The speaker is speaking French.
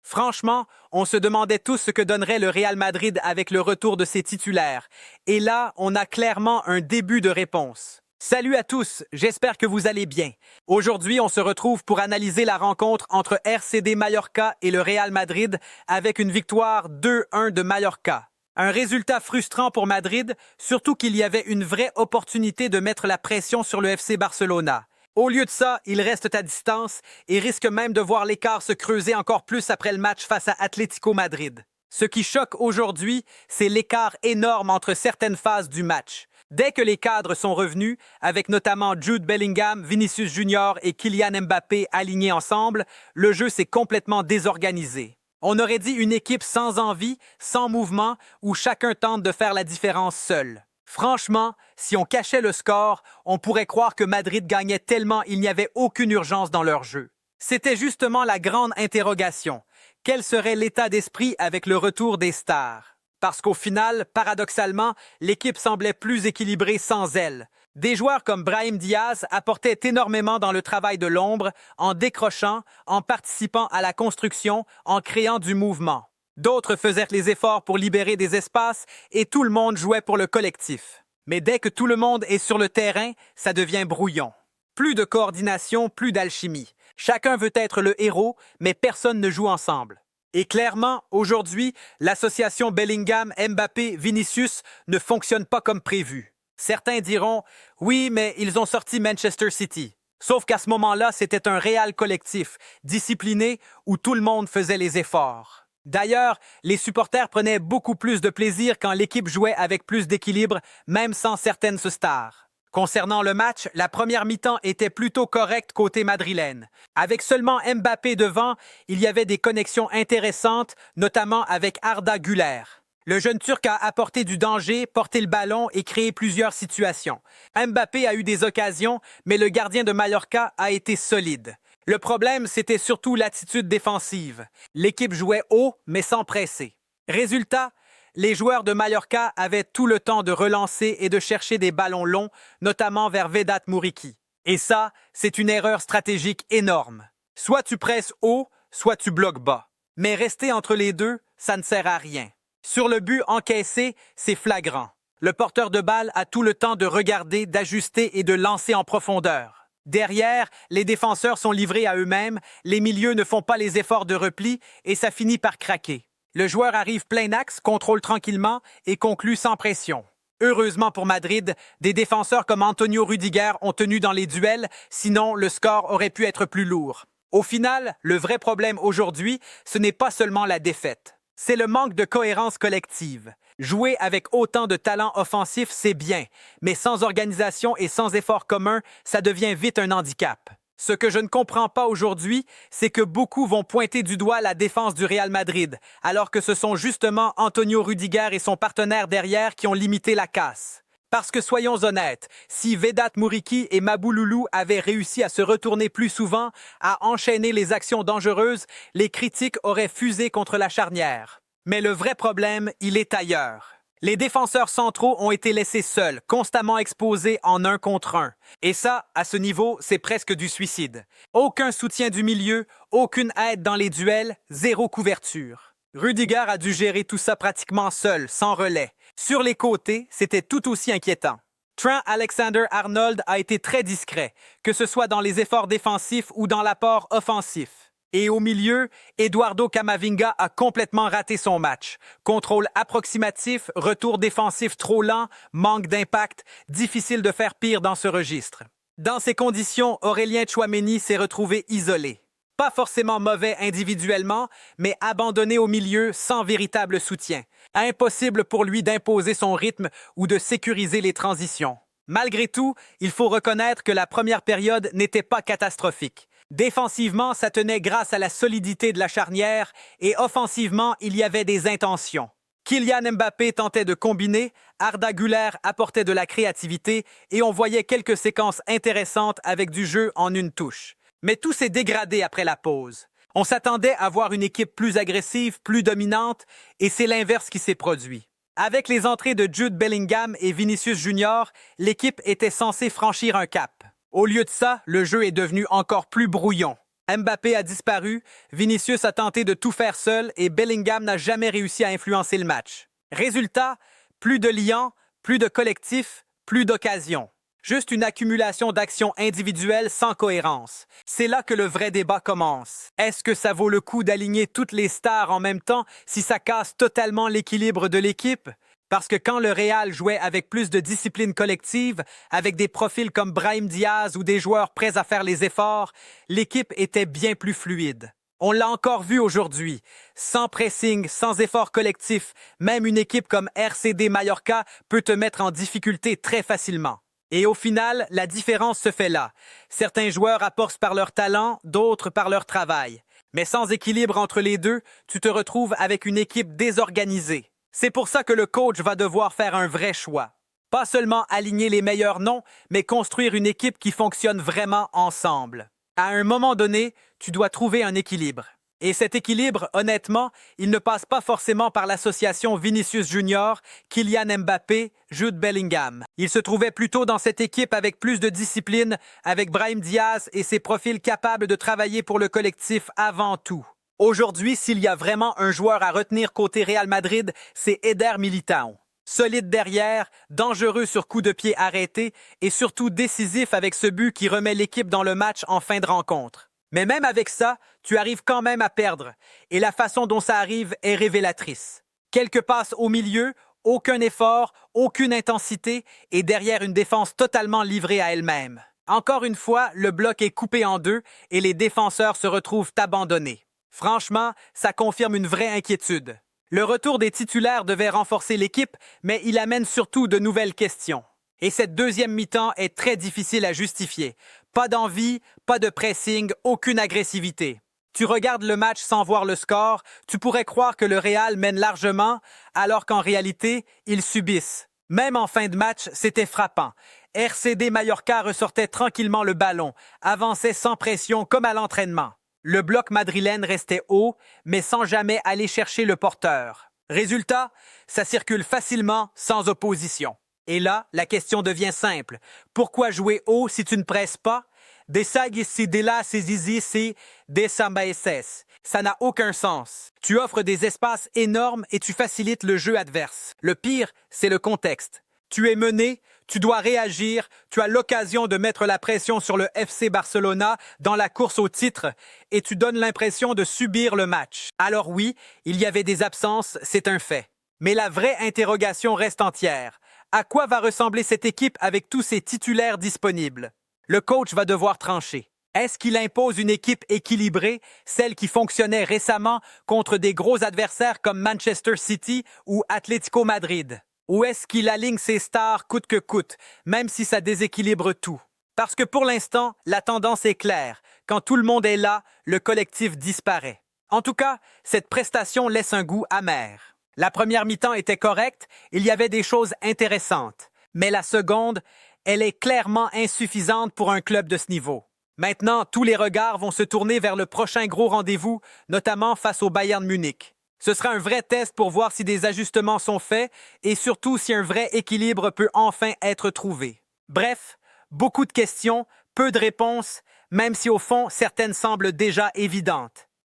Franchement, on se demandait tous ce que donnerait le Real Madrid avec le retour de ses titulaires. Et là, on a clairement un début de réponse. Salut à tous, j'espère que vous allez bien. Aujourd'hui, on se retrouve pour analyser la rencontre entre RCD Mallorca et le Real Madrid avec une victoire 2-1 de Mallorca. Un résultat frustrant pour Madrid, surtout qu'il y avait une vraie opportunité de mettre la pression sur le FC Barcelona. Au lieu de ça, ils restent à distance et risquent même de voir l'écart se creuser encore plus après le match face à Atlético Madrid. Ce qui choque aujourd'hui, c'est l'écart énorme entre certaines phases du match. Dès que les cadres sont revenus, avec notamment Jude Bellingham, Vinicius Junior et Kylian Mbappé alignés ensemble, le jeu s'est complètement désorganisé. On aurait dit une équipe sans envie, sans mouvement, où chacun tente de faire la différence seul. Franchement, si on cachait le score, on pourrait croire que Madrid gagnait tellement il n'y avait aucune urgence dans leur jeu. C'était justement la grande interrogation. Quel serait l'état d'esprit avec le retour des stars? Parce qu'au final, paradoxalement, l'équipe semblait plus équilibrée sans elle. Des joueurs comme Brahim Diaz apportaient énormément dans le travail de l'ombre, en décrochant, en participant à la construction, en créant du mouvement. D'autres faisaient les efforts pour libérer des espaces et tout le monde jouait pour le collectif. Mais dès que tout le monde est sur le terrain, ça devient brouillon. Plus de coordination, plus d'alchimie. Chacun veut être le héros, mais personne ne joue ensemble. Et clairement, aujourd'hui, l'association Bellingham-Mbappé-Vinicius ne fonctionne pas comme prévu. Certains diront « Oui, mais ils ont sorti Manchester City ». Sauf qu'à ce moment-là, c'était un Real collectif, discipliné, où tout le monde faisait les efforts. D'ailleurs, les supporters prenaient beaucoup plus de plaisir quand l'équipe jouait avec plus d'équilibre, même sans certaines stars. Concernant le match, la première mi-temps était plutôt correcte côté madrilène. Avec seulement Mbappé devant, il y avait des connexions intéressantes, notamment avec Arda Güler. Le jeune Turc a apporté du danger, porté le ballon et créé plusieurs situations. Mbappé a eu des occasions, mais le gardien de Mallorca a été solide. Le problème, c'était surtout l'attitude défensive. L'équipe jouait haut, mais sans presser. Résultat, les joueurs de Mallorca avaient tout le temps de relancer et de chercher des ballons longs, notamment vers Vedat Muriqi. Et ça, c'est une erreur stratégique énorme. Soit tu presses haut, soit tu bloques bas. Mais rester entre les deux, ça ne sert à rien. Sur le but encaissé, c'est flagrant. Le porteur de balle a tout le temps de regarder, d'ajuster et de lancer en profondeur. Derrière, les défenseurs sont livrés à eux-mêmes, les milieux ne font pas les efforts de repli et ça finit par craquer. Le joueur arrive plein axe, contrôle tranquillement et conclut sans pression. Heureusement pour Madrid, des défenseurs comme Antonio Rüdiger ont tenu dans les duels, sinon le score aurait pu être plus lourd. Au final, le vrai problème aujourd'hui, ce n'est pas seulement la défaite. C'est le manque de cohérence collective. Jouer avec autant de talent offensif, c'est bien, mais sans organisation et sans effort commun, ça devient vite un handicap. Ce que je ne comprends pas aujourd'hui, c'est que beaucoup vont pointer du doigt la défense du Real Madrid, alors que ce sont justement Antonio Rüdiger et son partenaire derrière qui ont limité la casse. Parce que soyons honnêtes, si Vedat Muriqi et Mabouloulou avaient réussi à se retourner plus souvent, à enchaîner les actions dangereuses, les critiques auraient fusé contre la charnière. Mais le vrai problème, il est ailleurs. Les défenseurs centraux ont été laissés seuls, constamment exposés en 1 contre 1. Et ça, à ce niveau, c'est presque du suicide. Aucun soutien du milieu, aucune aide dans les duels, zéro couverture. Rüdiger a dû gérer tout ça pratiquement seul, sans relais. Sur les côtés, c'était tout aussi inquiétant. Trent Alexander-Arnold a été très discret, que ce soit dans les efforts défensifs ou dans l'apport offensif. Et au milieu, Eduardo Camavinga a complètement raté son match. Contrôle approximatif, retour défensif trop lent, manque d'impact, difficile de faire pire dans ce registre. Dans ces conditions, Aurélien Tchouaméni s'est retrouvé isolé. Pas forcément mauvais individuellement, mais abandonné au milieu sans véritable soutien. Impossible pour lui d'imposer son rythme ou de sécuriser les transitions. Malgré tout, il faut reconnaître que la première période n'était pas catastrophique. Défensivement, ça tenait grâce à la solidité de la charnière et offensivement, il y avait des intentions. Kylian Mbappé tentait de combiner, Arda Güler apportait de la créativité et on voyait quelques séquences intéressantes avec du jeu en une touche. Mais tout s'est dégradé après la pause. On s'attendait à voir une équipe plus agressive, plus dominante, et c'est l'inverse qui s'est produit. Avec les entrées de Jude Bellingham et Vinicius Junior, l'équipe était censée franchir un cap. Au lieu de ça, le jeu est devenu encore plus brouillon. Mbappé a disparu, Vinicius a tenté de tout faire seul et Bellingham n'a jamais réussi à influencer le match. Résultat, plus de liant, plus de collectif, plus d'occasion. Juste une accumulation d'actions individuelles sans cohérence. C'est là que le vrai débat commence. Est-ce que ça vaut le coup d'aligner toutes les stars en même temps si ça casse totalement l'équilibre de l'équipe? Parce que quand le Real jouait avec plus de discipline collective, avec des profils comme Brahim Diaz ou des joueurs prêts à faire les efforts, l'équipe était bien plus fluide. On l'a encore vu aujourd'hui. Sans pressing, sans effort collectif, même une équipe comme RCD Mallorca peut te mettre en difficulté très facilement. Et au final, la différence se fait là. Certains joueurs apportent par leur talent, d'autres par leur travail. Mais sans équilibre entre les deux, tu te retrouves avec une équipe désorganisée. C'est pour ça que le coach va devoir faire un vrai choix. Pas seulement aligner les meilleurs noms, mais construire une équipe qui fonctionne vraiment ensemble. À un moment donné, tu dois trouver un équilibre. Et cet équilibre, honnêtement, il ne passe pas forcément par l'association Vinicius Junior, Kylian Mbappé, Jude Bellingham. Il se trouvait plutôt dans cette équipe avec plus de discipline, avec Brahim Diaz et ses profils capables de travailler pour le collectif avant tout. Aujourd'hui, s'il y a vraiment un joueur à retenir côté Real Madrid, c'est Eder Militão. Solide derrière, dangereux sur coup de pied arrêté et surtout décisif avec ce but qui remet l'équipe dans le match en fin de rencontre. Mais même avec ça, tu arrives quand même à perdre et la façon dont ça arrive est révélatrice. Quelques passes au milieu, aucun effort, aucune intensité et derrière une défense totalement livrée à elle-même. Encore une fois, le bloc est coupé en deux et les défenseurs se retrouvent abandonnés. Franchement, ça confirme une vraie inquiétude. Le retour des titulaires devait renforcer l'équipe, mais il amène surtout de nouvelles questions. Et cette deuxième mi-temps est très difficile à justifier. Pas d'envie, pas de pressing, aucune agressivité. Tu regardes le match sans voir le score, tu pourrais croire que le Real mène largement, alors qu'en réalité, ils subissent. Même en fin de match, c'était frappant. RCD Mallorca ressortait tranquillement le ballon, avançait sans pression comme à l'entraînement. Le bloc madrilène restait haut, mais sans jamais aller chercher le porteur. Résultat, ça circule facilement, sans opposition. Et là, la question devient simple. Pourquoi jouer haut si tu ne presses pas? Ça n'a aucun sens. Tu offres des espaces énormes et tu facilites le jeu adverse. Le pire, c'est le contexte. Tu es mené, tu dois réagir, tu as l'occasion de mettre la pression sur le FC Barcelona dans la course au titre et tu donnes l'impression de subir le match. Alors oui, il y avait des absences, c'est un fait. Mais la vraie interrogation reste entière. À quoi va ressembler cette équipe avec tous ses titulaires disponibles? Le coach va devoir trancher. Est-ce qu'il impose une équipe équilibrée, celle qui fonctionnait récemment contre des gros adversaires comme Manchester City ou Atlético Madrid? Ou est-ce qu'il aligne ses stars coûte que coûte, même si ça déséquilibre tout? Parce que pour l'instant, la tendance est claire. Quand tout le monde est là, le collectif disparaît. En tout cas, cette prestation laisse un goût amer. La première mi-temps était correcte, il y avait des choses intéressantes. Mais la seconde, elle est clairement insuffisante pour un club de ce niveau. Maintenant, tous les regards vont se tourner vers le prochain gros rendez-vous, notamment face au Bayern Munich. Ce sera un vrai test pour voir si des ajustements sont faits et surtout si un vrai équilibre peut enfin être trouvé. Bref, beaucoup de questions, peu de réponses, même si au fond certaines semblent déjà évidentes.